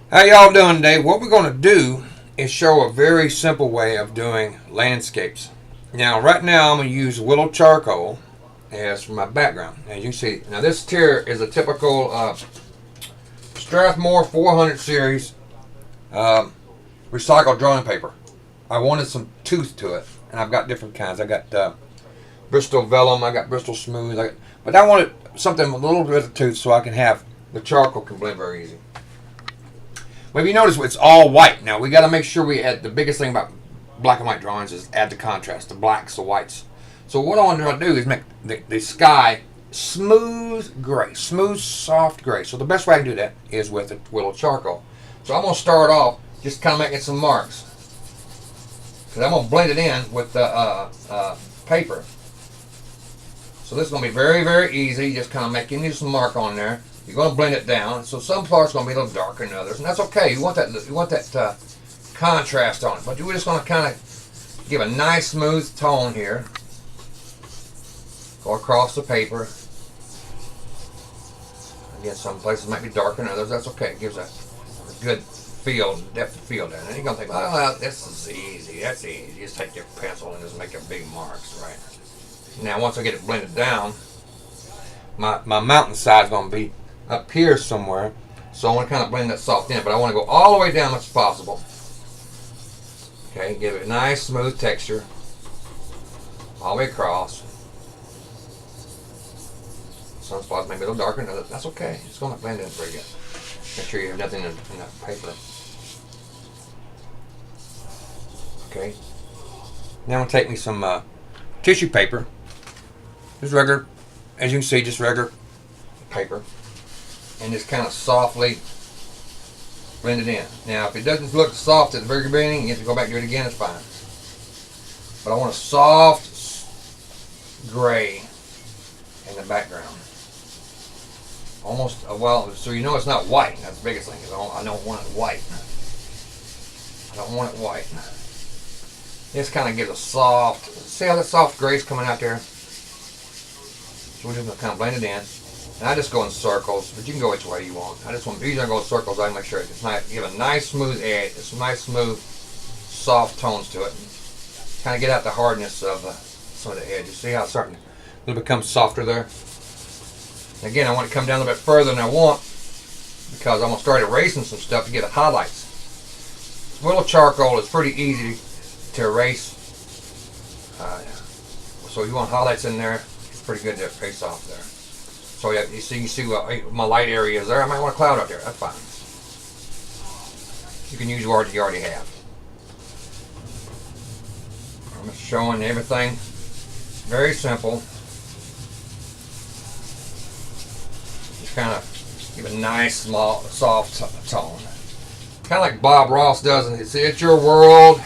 How y'all doing today? What we're going to do is show a very simple way of doing landscapes. Now, right now, I'm going to use willow charcoal as for my background. As you can see, now this here is a typical Strathmore 400 series uh, recycled drawing paper. I wanted some tooth to it, and I've got different kinds. I got Bristol vellum, I got Bristol smooth, but I wanted something with a little bit of tooth so I can have the charcoal can blend very easy. But if you notice, it's all white. Now, we got to make sure we add, the biggest thing about black and white drawings is add the contrast, the blacks, the whites. So what I want to do is make the sky smooth gray, smooth, soft gray. So the best way I can do that is with a willow charcoal. So I'm going to start off just kind of making some marks. Because I'm going to blend it in with the paper. So this is going to be very, very easy. Just kind of making you some mark on there. You're going to blend it down. So some parts are going to be a little darker than others, and that's okay. You want that contrast on it. But we're just going to kind of give a nice smooth tone here. Go across the paper. Again, some places might be darker than others. That's okay. It gives a good feel, depth of field there. And then you're going to think, oh, this is easy. That's easy. You just take your pencil and just make your big marks, right? Now, once I get it blended down, my mountainside is going to be up here somewhere. So I want to kind of blend that soft in, but I want to go all the way down as much as possible. Okay, give it a nice smooth texture all the way across. Some spots may be a little darker than others. That's okay. It's going to blend in pretty good. Make sure you have nothing in that paper. Okay. Now I'm going to take me some tissue paper. Just regular, as you can see, just regular paper. And just kind of softly blend it in. Now, if it doesn't look soft at the very beginning, you have to go back and do it again, it's fine. But I want a soft gray in the background. Almost, well, so you know it's not white. That's the biggest thing. I don't want it white. I don't want it white. Just kind of gives a soft, see how that soft gray's coming out there? So we're just going to kind of blend it in. And I just go in circles, but you can go which way you want. I just want, usually I go in circles, I make sure it's nice, give a nice smooth edge, some nice smooth, soft tones to it. And kind of get out the hardness of some of the edges. See how it's starting to become softer there? And again, I want to come down a little bit further than I want because I'm going to start erasing some stuff to get the highlights. Willow charcoal is pretty easy to erase. So if you want highlights in there, it's pretty good to erase off there. So yeah, you see my light area is there. I might want a cloud out there. That's fine. You can use what you already have. I'm just showing everything. Very simple. Just kind of give a nice, small, soft tone. Kind of like Bob Ross does. It's your world.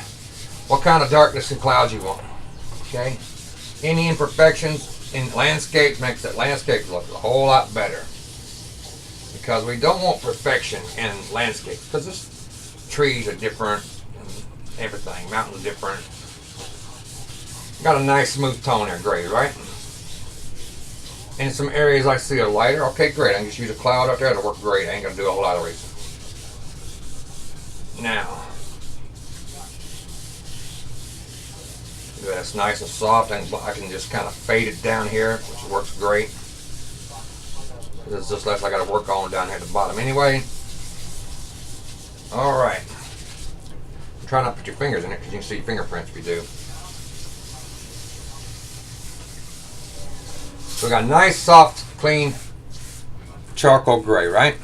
What kind of darkness and clouds you want. Okay? Any imperfections in landscape makes that landscape look a whole lot better, because we don't want perfection in landscape, because this trees are different and everything, mountains are different. Got a nice smooth tone there, gray, right? In some areas I see are lighter. Okay, great. I can just use a cloud out there. It'll work great. I ain't gonna do a whole lot of reason. Now that's nice and soft, and I can just kind of fade it down here, which works great. It's just less I got to work on down here at the bottom anyway. All right. Try not to put your fingers in it because you can see fingerprints if you do. So we got a nice, soft, clean charcoal gray, right?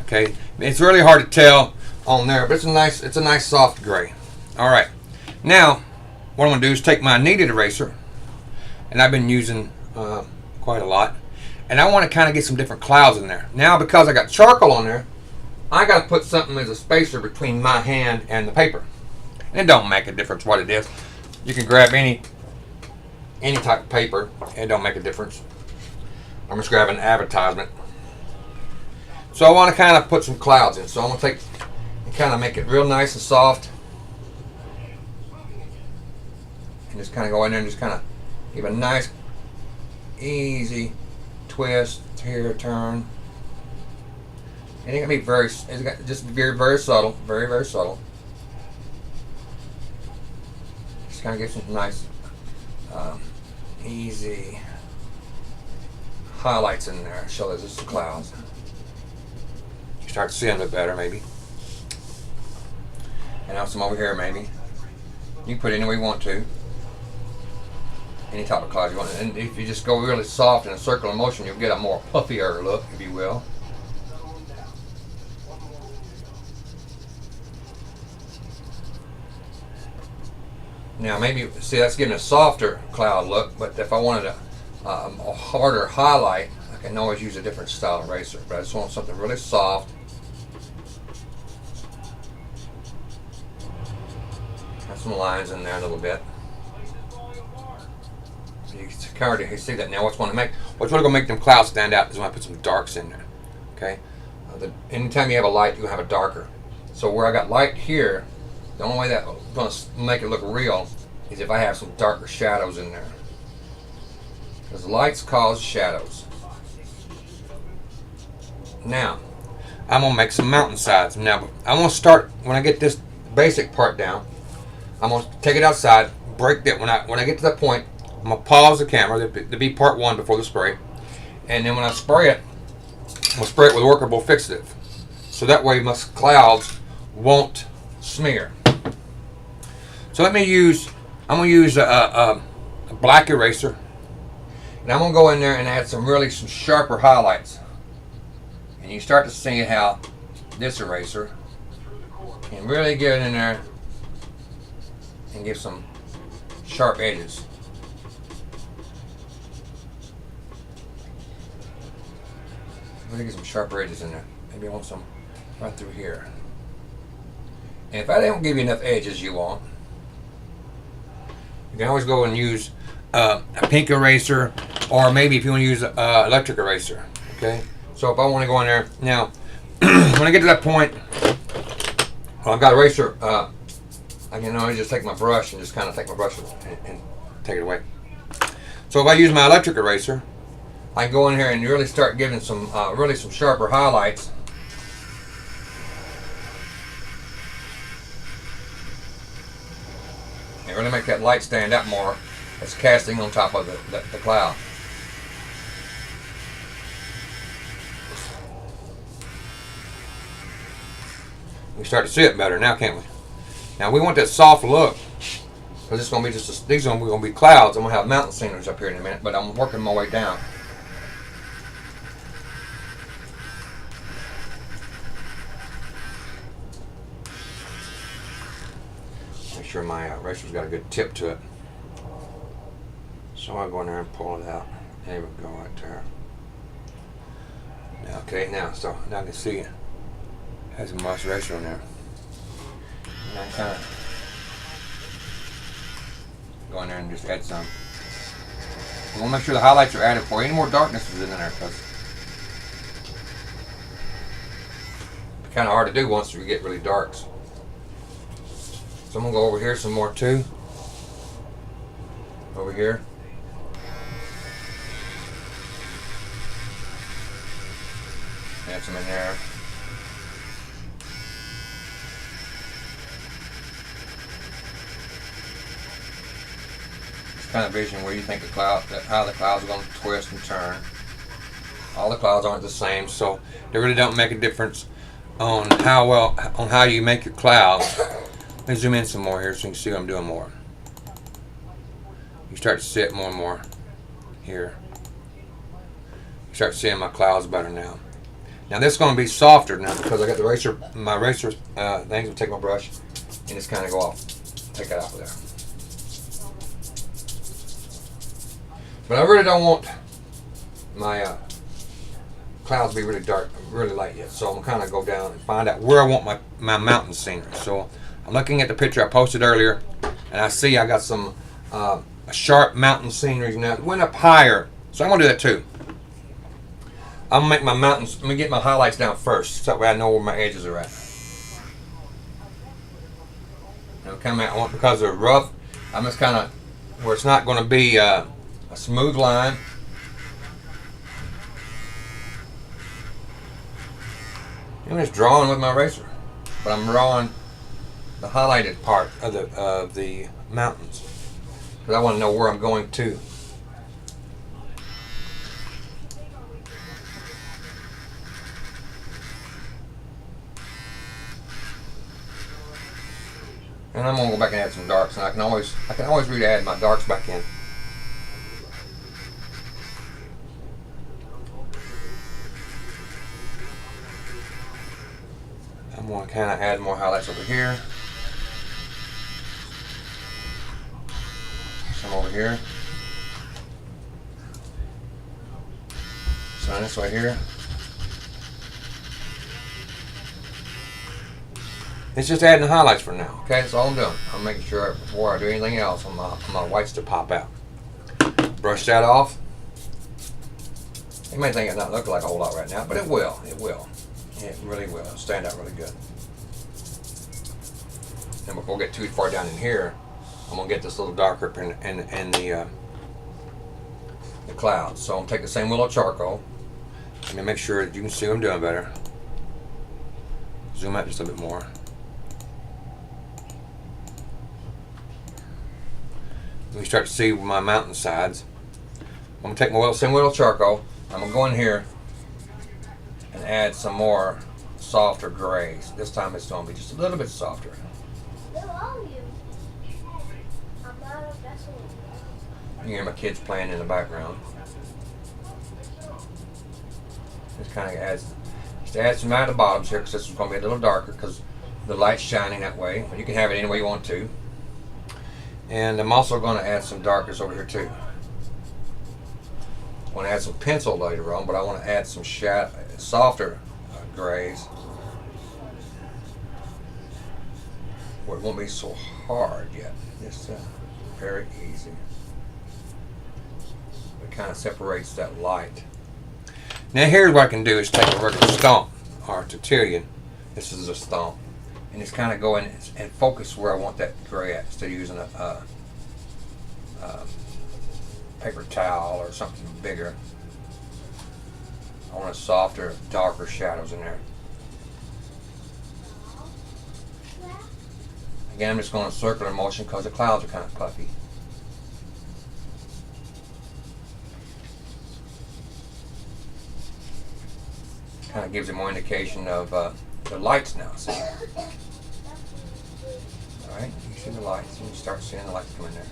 Okay. It's really hard to tell on there, but it's a nice soft gray. All right. Now, what I'm going to do is take my kneaded eraser, and I've been using quite a lot, and I want to kind of get some different clouds in there. Now, because I got charcoal on there, I got to put something as a spacer between my hand and the paper. And it don't make a difference what it is. You can grab any type of paper, it don't make a difference. I'm just grabbing an advertisement. So I want to kind of put some clouds in. So I'm going to take and kind of make it real nice and soft. And just kind of go in there and just kind of give a nice, easy twist here, turn. And it's gonna be very, just very subtle, very subtle. Just kind of get some nice, easy highlights in there. Show those just the clouds. You start seeing it better, maybe. And now some over here, maybe. You can put it anywhere you want to. Any type of cloud you want. And if you just go really soft in a circular motion, you'll get a more puffier look, if you will. Now maybe, see, that's getting a softer cloud look, but if I wanted a harder highlight, I can always use a different style eraser. But I just want something really soft. Got some lines in there a little bit. So you can already see that now. What's going to make them clouds stand out is when I put some darks in there. Okay. Anytime you have a light, you have a darker. So where I got light here, the only way that's going to make it look real is if I have some darker shadows in there. Because lights cause shadows. Now, I'm going to make some mountainsides. Now, I'm going to start, when I get this basic part down, I'm going to take it outside, break that. When I get to that point, I'm going to pause the camera. There'll be part one before the spray. And then when I spray it, I'm going to spray it with workable fixative. So that way my clouds won't smear. So I'm going to use a black eraser. And I'm going to go in there and add some sharper highlights. And you start to see how this eraser can really get in there and give some sharp edges. Really get some sharper edges in there. Maybe I want some right through here. And if I don't give you enough edges you want, you can always go and use a pink eraser, or maybe if you want to use an electric eraser. Okay. So if I want to go in there now, when I get to that point, well, I've got eraser. I can always just take my brush and just kind of take my brush and take it away. So if I use my electric eraser, I can go in here and really start giving some some sharper highlights. And really make that light stand out more. It's casting on top of the cloud. We start to see it better now, can't we? Now we want that soft look, because it's going to be these are going to be clouds. I'm going to have mountain scenery up here in a minute, but I'm working my way down. Make sure my eraser's got a good tip to it. So I'll go in there and pull it out. There we go, right there. Okay, now I can see it has some moisture on there. And I kind of go in there and just add some. You want to make sure the highlights are added for you. Any more darkness is in there, because it's kind of hard to do once you get really darks. So I'm going to go over here some more too. Over here. Add some in there. This kind of vision where you think how the clouds are going to twist and turn. All the clouds aren't the same, so they really don't make a difference on how you make your clouds. Let me zoom in some more here so you can see what I'm doing more. You start to see it more and more here. You start seeing my clouds better now. Now this is going to be softer now because I got my eraser things. I'll take my brush and just kind of go off. Take that out of there. But I really don't want my clouds to be really dark, really light yet. So I'm going to kind of go down and find out where I want my mountain scenery. So I'm looking at the picture I posted earlier, and I see I got some sharp mountain scenery now. It went up higher, so I'm going to do that too. I'm going to make my mountains, let me get my highlights down first, so that way I know where my edges are at. And because they're rough, I'm just kind of, where it's not going to be a smooth line. I'm just drawing with my eraser, but I'm drawing the highlighted part of the mountains because I want to know where I'm going to. And I'm gonna go back and add some darks, and I can always really add my darks back in. I'm gonna kind of add more highlights over here, some over here, some this way here. It's just adding the highlights for now, okay? That's all I'm doing. I'm making sure before I do anything else, I want my whites to pop out. Brush that off. You may think it's not looking like a whole lot right now, but it will. It will. It really will. It'll stand out really good. And before we get too far down in here, I'm going to get this a little darker in the clouds. So I'm going to take the same willow charcoal. Let me make sure that you can see what I'm doing better. Zoom out just a bit more. We start to see my mountain sides. I'm going to take my same willow charcoal. I'm going to go in here and add some more softer grays. This time it's going to be just a little bit softer. You hear my kids playing in the background. Just kind of add some out of the bottoms here because this is going to be a little darker because the light's shining that way. But you can have it any way you want to. And I'm also going to add some darkness over here too. I want to add some pencil later on, but I want to add some softer grays where it won't be so hard yet. Just very easy. It kind of separates that light. Now here's what I can do is take a regular stomp or tortilla. This is a stomp. And just kind of go in and focus where I want that gray at instead of using a paper towel or something bigger. I want a softer, darker shadows in there. Again, I'm just going in circular motion because the clouds are kind of puffy. Kind of gives it more indication of the lights now. See? Alright, you see the lights, and you start seeing the lights come in there.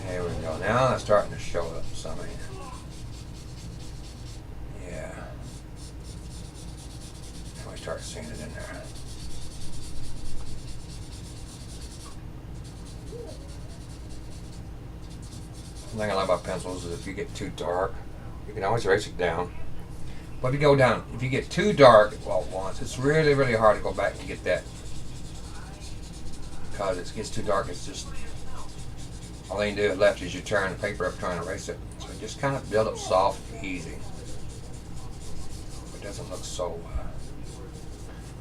There we go. Now it's starting to show up some of here. Yeah. Now we start seeing it in there. The thing I like about pencils is if you get too dark, you can always erase it down. But if you get too dark all at once, it's really, really hard to go back and get that. Because it gets too dark, it's just, all you do left is you turn the paper up trying to erase it. So it just kind of build up soft and easy. It doesn't look so...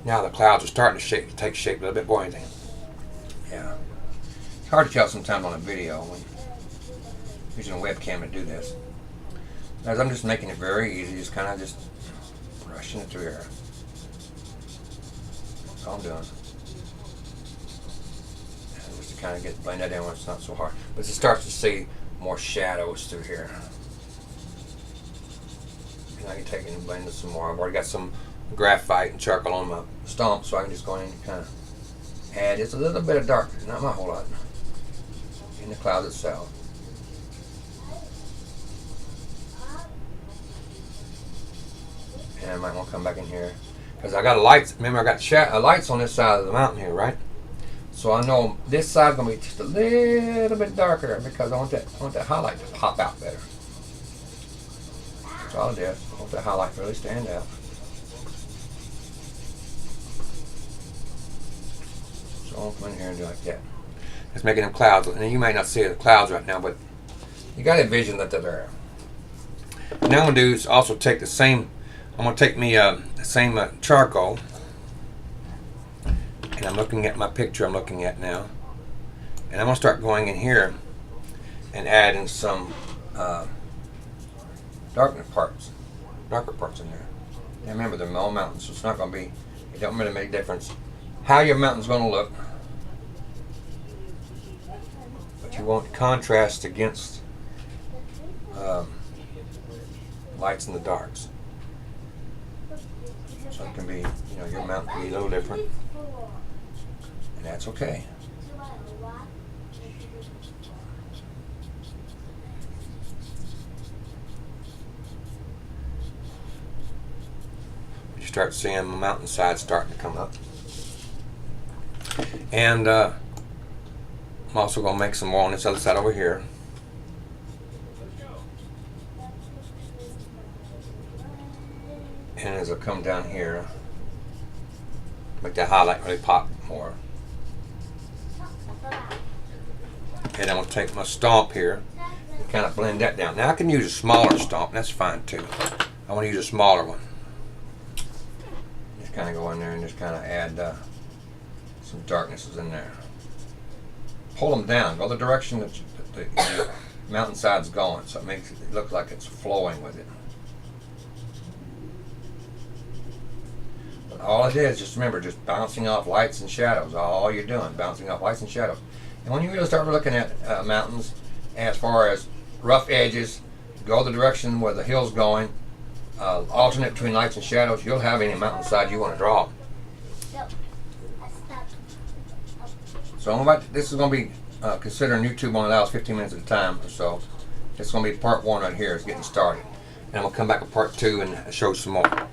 Now the clouds are starting to take shape a little bit more, anything. Yeah. It's hard to tell sometimes on a video when using a webcam to do this. As I'm just making it very easy, just kind of just brushing it through here. That's all I'm doing. And just to kind of blend that in when it's not so hard. But it starts to see more shadows through here. And I can take it and blend it some more. I've already got some graphite and charcoal on my stump, so I can just go in and kind of add just a little bit of darkness, not my whole lot, in the cloud itself. And I might want to come back in here because I got lights. Remember, I got lights on this side of the mountain here, right? So I know this side's gonna be just a little bit darker because I want that highlight to pop out better. That's all it is. I want that highlight to really stand out. So I'll come in here and do like that. Just making them clouds, and you may not see the clouds right now, but you got to envision that they're there. Now I'm gonna do is also take the same. I'm going to take me the same charcoal, and I'm looking at my picture I'm looking at now, and I'm going to start going in here and add in some darker parts in there. And remember, they're all mountains, so it's not going to be, it don't really make a difference how your mountain's going to look. But you want contrast against lights and the darks. So it can be, your mountain can be a little different. And that's okay. You start seeing the mountainside starting to come up. And I'm also going to make some more on this other side over here. And as I come down here, make that highlight really pop more. And I'm going to take my stomp here and kind of blend that down. Now I can use a smaller stomp, that's fine too. I want to use a smaller one. Just kind of go in there and just kind of add some darknesses in there. Pull them down, go the direction that the mountainside's going, so it makes it look like it's flowing with it. But all it is, just remember, just bouncing off lights and shadows. All you're doing, bouncing off lights and shadows. And when you really start looking at mountains, as far as rough edges, go the direction where the hill's going, alternate between lights and shadows, you'll have any mountainside you want to draw. So this is going to be considering YouTube only allows 15 minutes at a time or so. It's going to be part 1 right here, is getting started. And I'm going to come back with part 2 and show some more.